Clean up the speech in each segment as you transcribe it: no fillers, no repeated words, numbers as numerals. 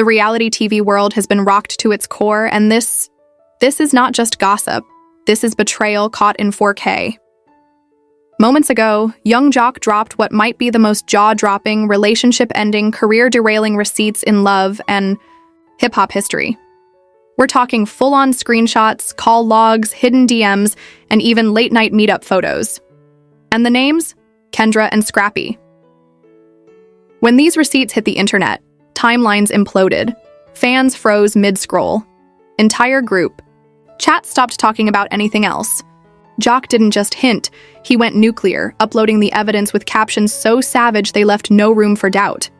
The reality TV world has been rocked to its core, and this is not just gossip. This is betrayal caught in 4K. Moments ago, young Jock dropped what might be the most jaw-dropping, relationship-ending, career-derailing receipts in love and hip-hop history. We're talking full-on screenshots, call logs, hidden DMs, and even late-night meetup photos. And the names? Kendra and Scrappy. When these receipts hit the internet, timelines imploded. Fans froze mid-scroll. Entire group. Chat stopped talking about anything else. Jock didn't just hint, he went nuclear, uploading the evidence with captions so savage they left no room for doubt.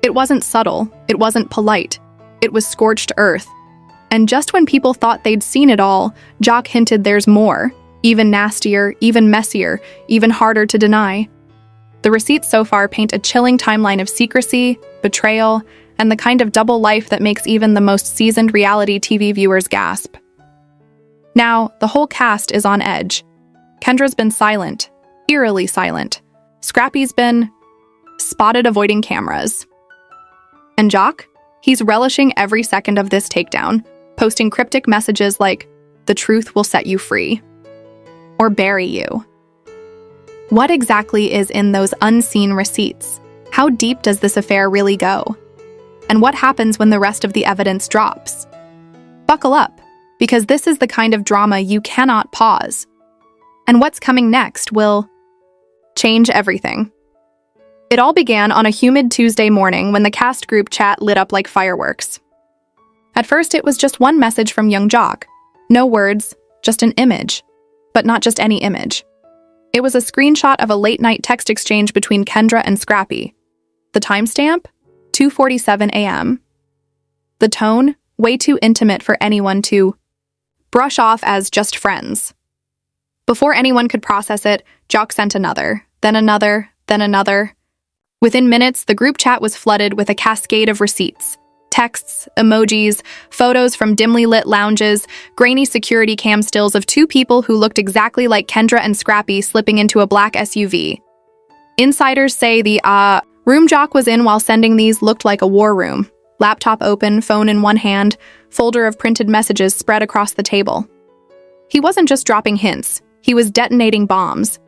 It wasn't subtle, it wasn't polite, it was scorched earth. And just when people thought they'd seen it all, Jock hinted there's more, even nastier, even messier, even harder to deny. The receipts so far paint a chilling timeline of secrecy, betrayal, and the kind of double life that makes even the most seasoned reality TV viewers gasp. Now, the whole cast is on edge. Kendra's been silent, eerily silent. Scrappy's been spotted avoiding cameras. And Jock? He's relishing every second of this takedown, posting cryptic messages like, "The truth will set you free," or "bury you." What exactly is in those unseen receipts? How deep does this affair really go? And what happens when the rest of the evidence drops? Buckle up, because this is the kind of drama you cannot pause. And what's coming next will change everything. It all began on a humid Tuesday morning when the cast group chat lit up like fireworks. At first, it was just one message from young Jock. No words, just an image. But not just any image. It was a screenshot of a late-night text exchange between Kendra and Scrappy. The timestamp? 2:47 a.m. The tone? Way too intimate for anyone to brush off as just friends. Before anyone could process it, Jock sent another, then another, then another. Within minutes, the group chat was flooded with a cascade of receipts. Texts, emojis, photos from dimly lit lounges, grainy security cam stills of two people who looked exactly like Kendra and Scrappy slipping into a black SUV. Insiders say the room Jock was in while sending these looked like a war room. Laptop open, phone in one hand, folder of printed messages spread across the table. He wasn't just dropping hints, he was detonating bombs.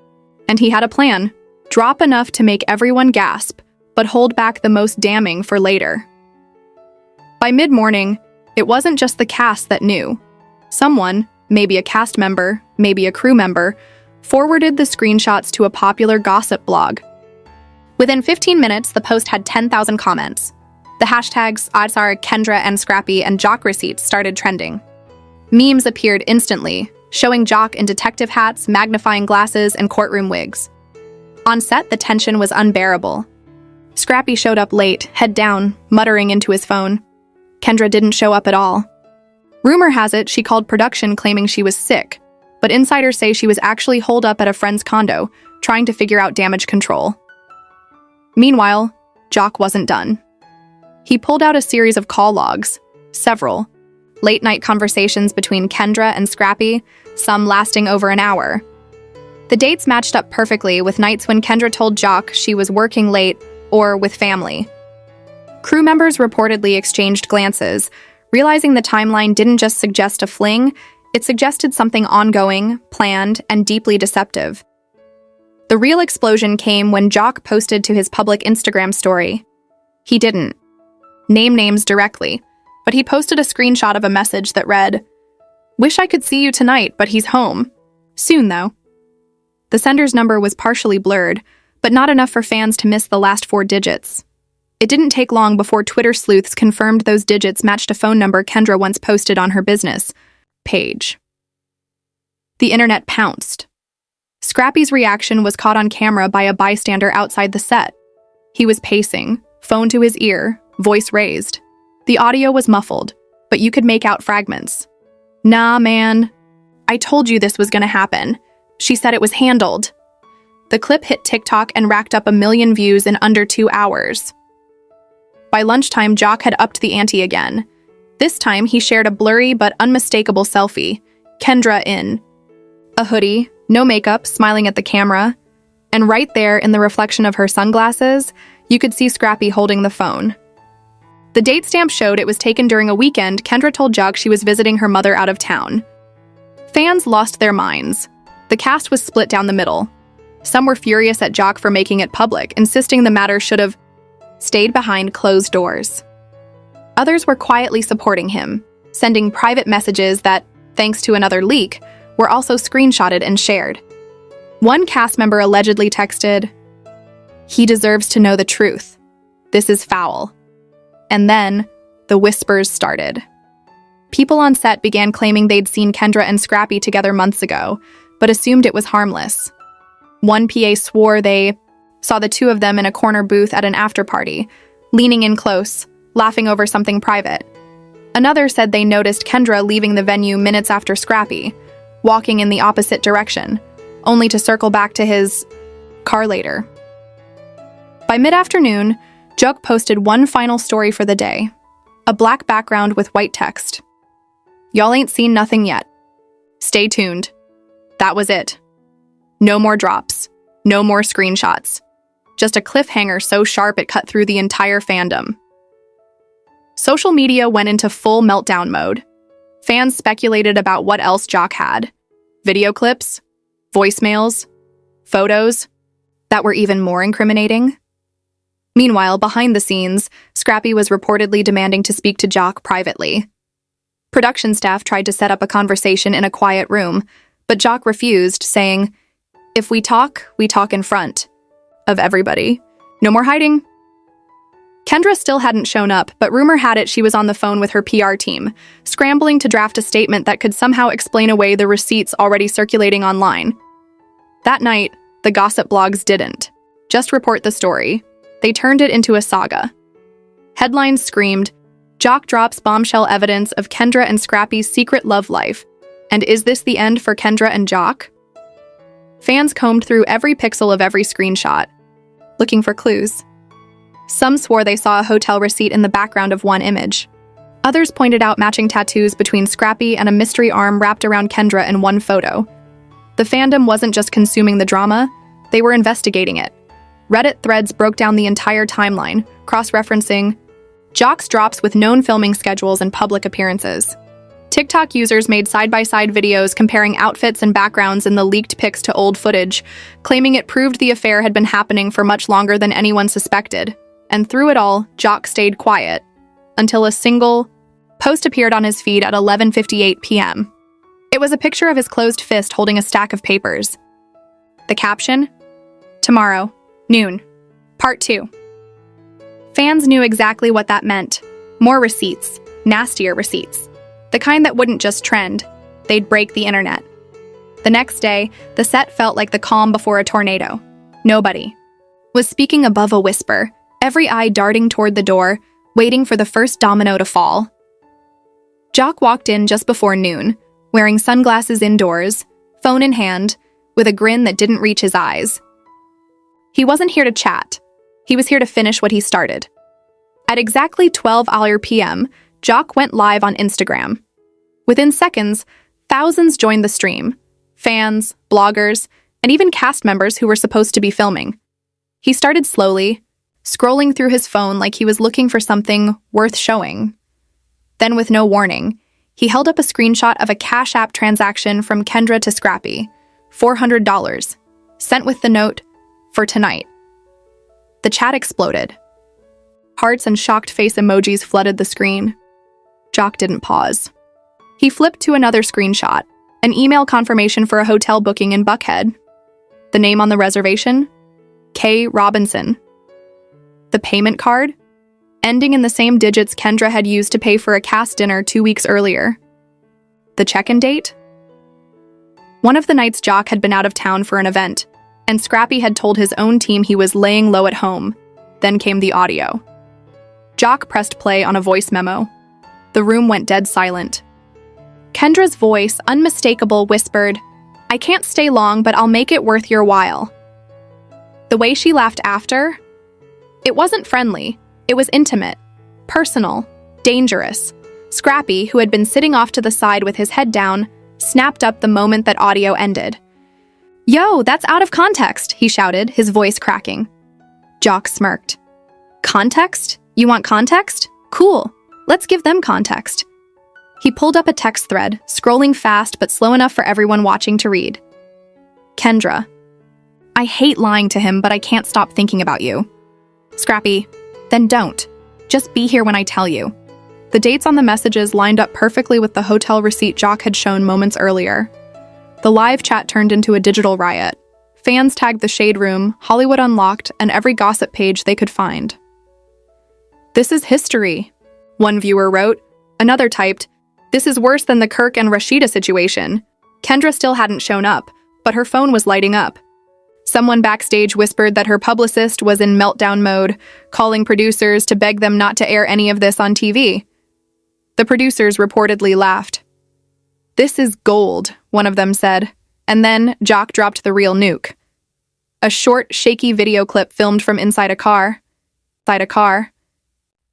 And he had a plan. Drop enough to make everyone gasp, but hold back the most damning for later. By mid-morning, it wasn't just the cast that knew. Someone, maybe a cast member, maybe a crew member, forwarded the screenshots to a popular gossip blog. Within 15 minutes, the post had 10,000 comments. The hashtags Kendra and Scrappy and Jock receipts started trending. Memes appeared instantly, showing Jock in detective hats, magnifying glasses, and courtroom wigs. On set, the tension was unbearable. Scrappy showed up late, head down, muttering into his phone. Kendra didn't show up at all. Rumor has it she called production claiming she was sick, but insiders say she was actually holed up at a friend's condo, trying to figure out damage control. Meanwhile, Jock wasn't done. He pulled out a series of call logs, several, late-night conversations between Kendra and Scrappy, some lasting over an hour. The dates matched up perfectly with nights when Kendra told Jock she was working late or with family. Crew members reportedly exchanged glances, realizing the timeline didn't just suggest a fling, it suggested something ongoing, planned, and deeply deceptive. The real explosion came when Jock posted to his public Instagram story. He didn't name names directly, but he posted a screenshot of a message that read, "Wish I could see you tonight, but he's home. Soon, though." The sender's number was partially blurred, but not enough for fans to miss the last 4 digits. It didn't take long before Twitter sleuths confirmed those digits matched a phone number Kendra once posted on her business page. The internet pounced. Scrappy's reaction was caught on camera by a bystander outside the set. He was pacing, phone to his ear, voice raised. The audio was muffled, but you could make out fragments. "Nah, man. I told you this was gonna happen. She said it was handled." The clip hit TikTok and racked up 1 million views in under 2 hours. By lunchtime, Jock had upped the ante again. This time, he shared a blurry but unmistakable selfie. Kendra in a hoodie, no makeup, smiling at the camera. And right there, in the reflection of her sunglasses, you could see Scrappy holding the phone. The date stamp showed it was taken during a weekend. Kendra told Jock she was visiting her mother out of town. Fans lost their minds. The cast was split down the middle. Some were furious at Jock for making it public, insisting the matter should have stayed behind closed doors. Others were quietly supporting him, sending private messages that, thanks to another leak, were also screenshotted and shared. One cast member allegedly texted, "He deserves to know the truth. This is foul." And then, the whispers started. People on set began claiming they'd seen Kendra and Scrappy together months ago, but assumed it was harmless. One PA swore they saw the two of them in a corner booth at an after-party, leaning in close, laughing over something private. Another said they noticed Kendra leaving the venue minutes after Scrappy, walking in the opposite direction, only to circle back to his car later. By mid-afternoon, Jock posted one final story for the day, a black background with white text. "Y'all ain't seen nothing yet. Stay tuned." That was it. No more drops, no more screenshots. Just a cliffhanger so sharp it cut through the entire fandom. Social media went into full meltdown mode. Fans speculated about what else Jock had. Video clips, voicemails, photos that were even more incriminating. Meanwhile, behind the scenes, Scrappy was reportedly demanding to speak to Jock privately. Production staff tried to set up a conversation in a quiet room, but Jock refused, saying, "If we talk in front of everybody. No more hiding." Kendra still hadn't shown up, but rumor had it she was on the phone with her PR team, scrambling to draft a statement that could somehow explain away the receipts already circulating online. That night, the gossip blogs didn't just report the story. They turned it into a saga. Headlines screamed, "Jock drops bombshell evidence of Kendra and Scrappy's secret love life. And is this the end for Kendra and Jock?" Fans combed through every pixel of every screenshot, looking for clues. Some swore they saw a hotel receipt in the background of one image. Others pointed out matching tattoos between Scrappy and a mystery arm wrapped around Kendra in one photo. The fandom wasn't just consuming the drama, they were investigating it. Reddit threads broke down the entire timeline, cross-referencing Jock's drops with known filming schedules and public appearances. TikTok users made side-by-side videos comparing outfits and backgrounds in the leaked pics to old footage, claiming it proved the affair had been happening for much longer than anyone suspected. And through it all, Jock stayed quiet, until a single post appeared on his feed at 11:58 p.m. It was a picture of his closed fist holding a stack of papers. The caption? "Tomorrow, noon, part 2. Fans knew exactly what that meant. More receipts, nastier receipts. The kind that wouldn't just trend, they'd break the internet. The next day, the set felt like the calm before a tornado. Nobody was speaking above a whisper, every eye darting toward the door, waiting for the first domino to fall. Jock walked in just before noon, wearing sunglasses indoors, phone in hand, with a grin that didn't reach his eyes. He wasn't here to chat. He was here to finish what he started. At exactly 12 p.m., Jock went live on Instagram. Within seconds, thousands joined the stream. Fans, bloggers, and even cast members who were supposed to be filming. He started slowly, scrolling through his phone like he was looking for something worth showing. Then, with no warning, he held up a screenshot of a Cash App transaction from Kendra to Scrappy, $400, sent with the note, "For tonight." The chat exploded. Hearts and shocked face emojis flooded the screen. Jock didn't pause. He flipped to another screenshot, an email confirmation for a hotel booking in Buckhead. The name on the reservation? K. Robinson. The payment card? Ending in the same digits Kendra had used to pay for a cast dinner 2 weeks earlier. The check-in date? One of the nights Jock had been out of town for an event, and Scrappy had told his own team he was laying low at home. Then came the audio. Jock pressed play on a voice memo. The room went dead silent. Kendra's voice, unmistakable, whispered, "I can't stay long, but I'll make it worth your while." The way she laughed after? It wasn't friendly. It was intimate, personal, dangerous. Scrappy, who had been sitting off to the side with his head down, snapped up the moment that audio ended. "Yo, that's out of context," he shouted, his voice cracking. Jock smirked. "Context? You want context? Cool, let's give them context. He pulled up a text thread, scrolling fast but slow enough for everyone watching to read. Kendra. I hate lying to him, but I can't stop thinking about you. Scrappy. Then don't. Just be here when I tell you. The dates on the messages lined up perfectly with the hotel receipt Jock had shown moments earlier. The live chat turned into a digital riot. Fans tagged the Shade Room, Hollywood Unlocked, and every gossip page they could find. This is history, one viewer wrote. Another typed, this is worse than the Kirk and Rashida situation. Kendra still hadn't shown up, but her phone was lighting up. Someone backstage whispered that her publicist was in meltdown mode, calling producers to beg them not to air any of this on TV. The producers reportedly laughed. This is gold, one of them said, and then Jock dropped the real nuke. A short, shaky video clip filmed from inside a car.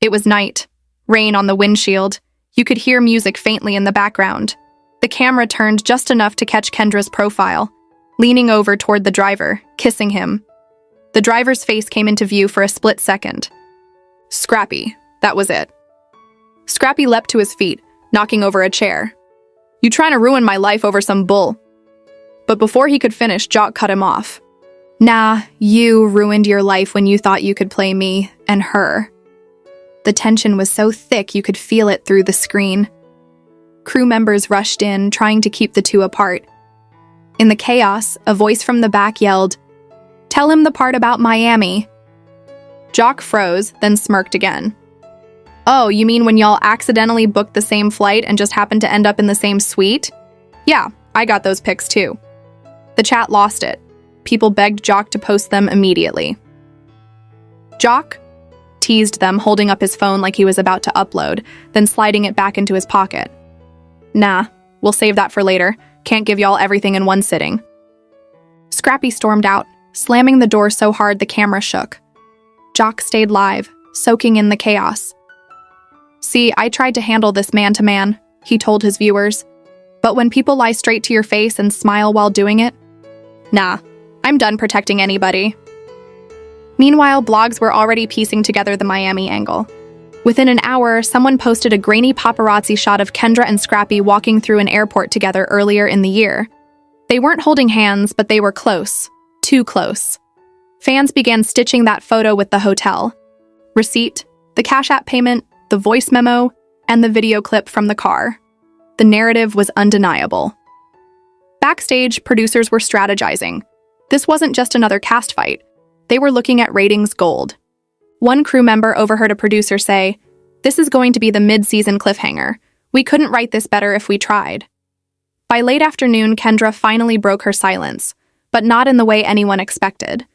It was night. Rain on the windshield. You could hear music faintly in the background. The camera turned just enough to catch Kendra's profile, leaning over toward the driver, kissing him. The driver's face came into view for a split second. Scrappy, that was it. Scrappy leapt to his feet, knocking over a chair. You trying to ruin my life over some bull? But before he could finish, Jock cut him off. Nah, you ruined your life when you thought you could play me and her. The tension was so thick you could feel it through the screen. Crew members rushed in, trying to keep the two apart. In the chaos, a voice from the back yelled, "Tell him the part about Miami." Jock froze, then smirked again. Oh, you mean when y'all accidentally booked the same flight and just happened to end up in the same suite? Yeah, I got those pics too. The chat lost it. People begged Jock to post them immediately. Jock teased them, holding up his phone like he was about to upload, then sliding it back into his pocket. Nah, we'll save that for later. Can't give y'all everything in one sitting. Scrappy stormed out, slamming the door so hard the camera shook. Jock stayed live, soaking in the chaos. See, I tried to handle this man-to-man, he told his viewers. But when people lie straight to your face and smile while doing it? Nah, I'm done protecting anybody. Meanwhile, blogs were already piecing together the Miami angle. Within an hour, someone posted a grainy paparazzi shot of Kendra and Scrappy walking through an airport together earlier in the year. They weren't holding hands, but they were close. Too close. Fans began stitching that photo with the hotel. Receipt, the Cash App payment, the voice memo, and the video clip from the car. The narrative was undeniable. Backstage, producers were strategizing. This wasn't just another cast fight. They were looking at ratings gold. One crew member overheard a producer say, "This is going to be the mid-season cliffhanger. We couldn't write this better if we tried." By late afternoon, Kendra finally broke her silence, but not in the way anyone expected.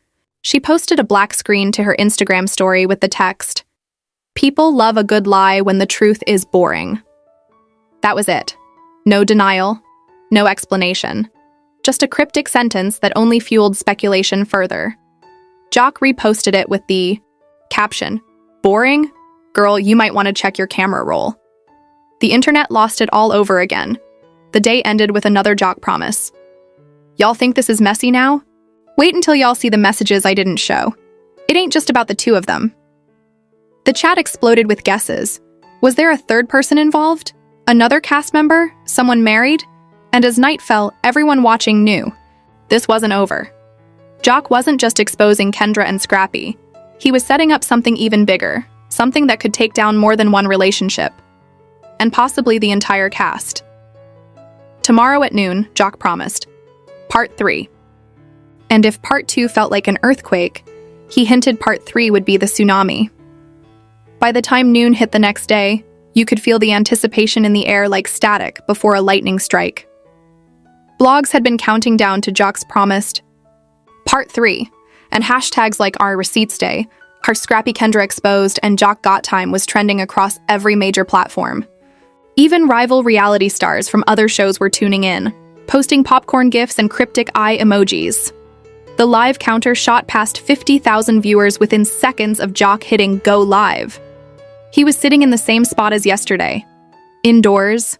She posted a black screen to her Instagram story with the text, "People love a good lie when the truth is boring." That was it. No denial, no explanation. Just a cryptic sentence that only fueled speculation further. Jock reposted it with the caption, "Boring? Girl, you might want to check your camera roll." The internet lost it all over again. The day ended with another Jock promise. Y'all think this is messy now? Wait until y'all see the messages I didn't show. It ain't just about the two of them. The chat exploded with guesses. Was there a third person involved? Another cast member? Someone married? And as night fell, everyone watching knew. This wasn't over. Jock wasn't just exposing Kendra and Scrappy. He was setting up something even bigger, something that could take down more than one relationship, and possibly the entire cast. Tomorrow at noon, Jock promised. Part 3. And if Part 2 felt like an earthquake, he hinted Part 3 would be the tsunami. By the time noon hit the next day, you could feel the anticipation in the air like static before a lightning strike. Blogs had been counting down to Jock's promised Part 3, and hashtags like Our Receipts Day, Our Scrappy Kendra Exposed, and Jock Got Time was trending across every major platform. Even rival reality stars from other shows were tuning in, posting popcorn gifs and cryptic eye emojis. The live counter shot past 50,000 viewers within seconds of Jock hitting Go Live. He was sitting in the same spot as yesterday. Indoors,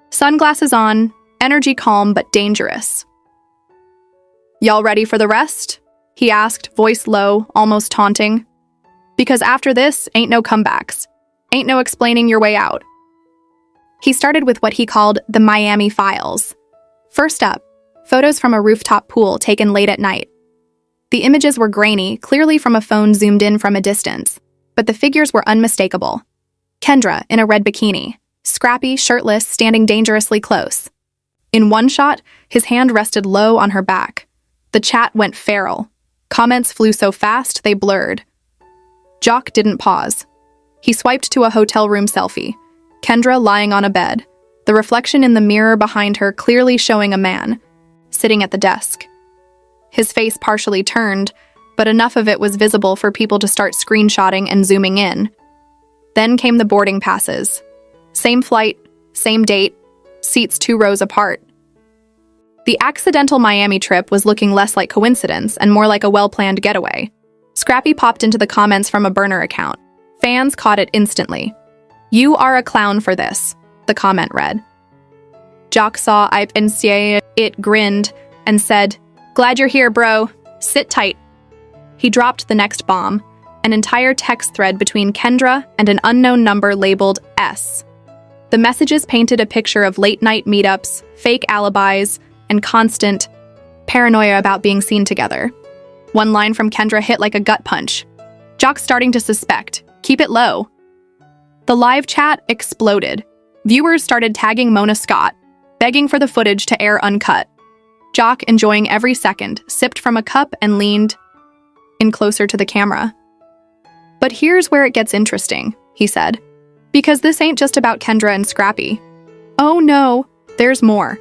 sunglasses on, energy calm but dangerous. Y'all ready for the rest? He asked, voice low, almost taunting. Because after this, ain't no comebacks. Ain't no explaining your way out. He started with what he called the Miami Files. First up, photos from a rooftop pool taken late at night. The images were grainy, clearly from a phone zoomed in from a distance, but the figures were unmistakable. Kendra in a red bikini, Scrappy shirtless, standing dangerously close. In one shot, his hand rested low on her back. The chat went feral. Comments flew so fast they blurred. Jock didn't pause. He swiped to a hotel room selfie. Kendra lying on a bed, the reflection in the mirror behind her clearly showing a man, sitting at the desk. His face partially turned, but enough of it was visible for people to start screenshotting and zooming in. Then came the boarding passes. Same flight, same date, seats 2 rows apart. The accidental Miami trip was looking less like coincidence and more like a well-planned getaway. Scrappy popped into the comments from a burner account. Fans caught it instantly. "You are a clown for this," the comment read. Jock saw it, grinned, and said, "Glad you're here, bro. Sit tight." He dropped the next bomb, an entire text thread between Kendra and an unknown number labeled S. The messages painted a picture of late-night meetups, fake alibis, and constant paranoia about being seen together. One line from Kendra hit like a gut punch. Jock's starting to suspect. Keep it low. The live chat exploded. Viewers started tagging Mona Scott, begging for the footage to air uncut. Jock, enjoying every second, sipped from a cup and leaned in closer to the camera. "But here's where it gets interesting," he said. "Because this ain't just about Kendra and Scrappy. Oh no, there's more."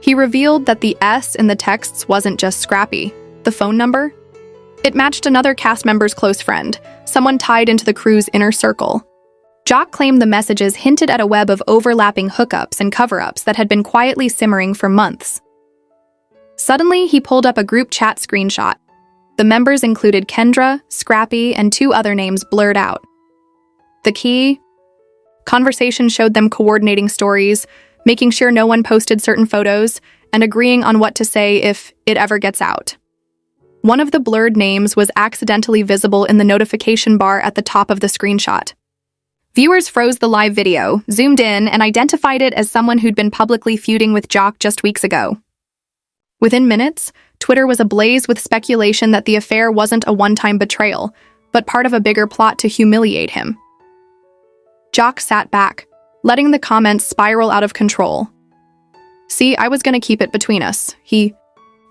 He revealed that the S in the texts wasn't just Scrappy. The phone number? It matched another cast member's close friend, someone tied into the crew's inner circle. Jock claimed the messages hinted at a web of overlapping hookups and cover-ups that had been quietly simmering for months. Suddenly, he pulled up a group chat screenshot. The members included Kendra, Scrappy, and 2 other names blurred out. The key? Conversation showed them coordinating stories, making sure no one posted certain photos, and agreeing on what to say if it ever gets out. One of the blurred names was accidentally visible in the notification bar at the top of the screenshot. Viewers froze the live video, zoomed in, and identified it as someone who'd been publicly feuding with Jock just weeks ago. Within minutes, Twitter was ablaze with speculation that the affair wasn't a one-time betrayal, but part of a bigger plot to humiliate him. Jock sat back, letting the comments spiral out of control. "See, I was gonna keep it between us," he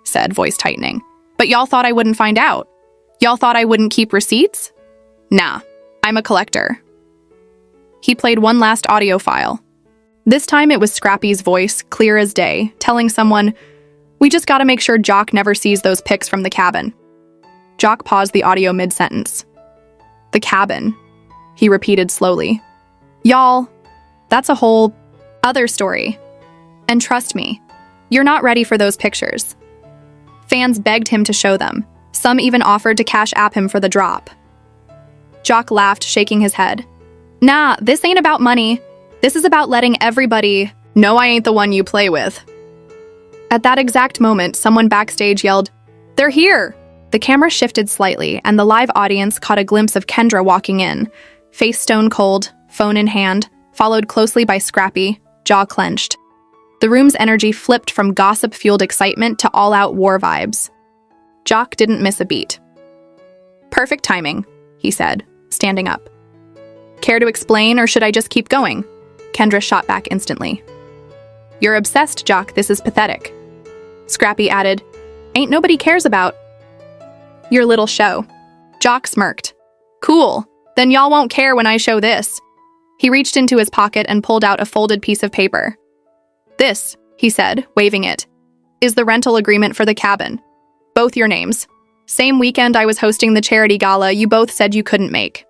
said, voice tightening. "But y'all thought I wouldn't find out? Y'all thought I wouldn't keep receipts? Nah, I'm a collector." He played one last audio file. This time it was Scrappy's voice, clear as day, telling someone, "We just gotta make sure Jock never sees those pics from the cabin." Jock paused the audio mid-sentence. "The cabin," he repeated slowly. "Y'all, that's a whole other story. And trust me, you're not ready for those pictures." Fans begged him to show them. Some even offered to Cash App him for the drop. Jock laughed, shaking his head. "Nah, this ain't about money. This is about letting everybody know I ain't the one you play with." At that exact moment, someone backstage yelled, "They're here!" The camera shifted slightly, and the live audience caught a glimpse of Kendra walking in, face stone cold, phone in hand, followed closely by Scrappy, jaw clenched. The room's energy flipped from gossip-fueled excitement to all-out war vibes. Jock didn't miss a beat. "Perfect timing," he said, standing up. "Care to explain, or should I just keep going?" Kendra shot back instantly. "You're obsessed, Jock. This is pathetic." Scrappy added, "Ain't nobody cares about your little show." Jock smirked. "Cool. Then y'all won't care when I show this." He reached into his pocket and pulled out a folded piece of paper. "This," he said, waving it, "is the rental agreement for the cabin. Both your names. Same weekend I was hosting the charity gala you both said you couldn't make."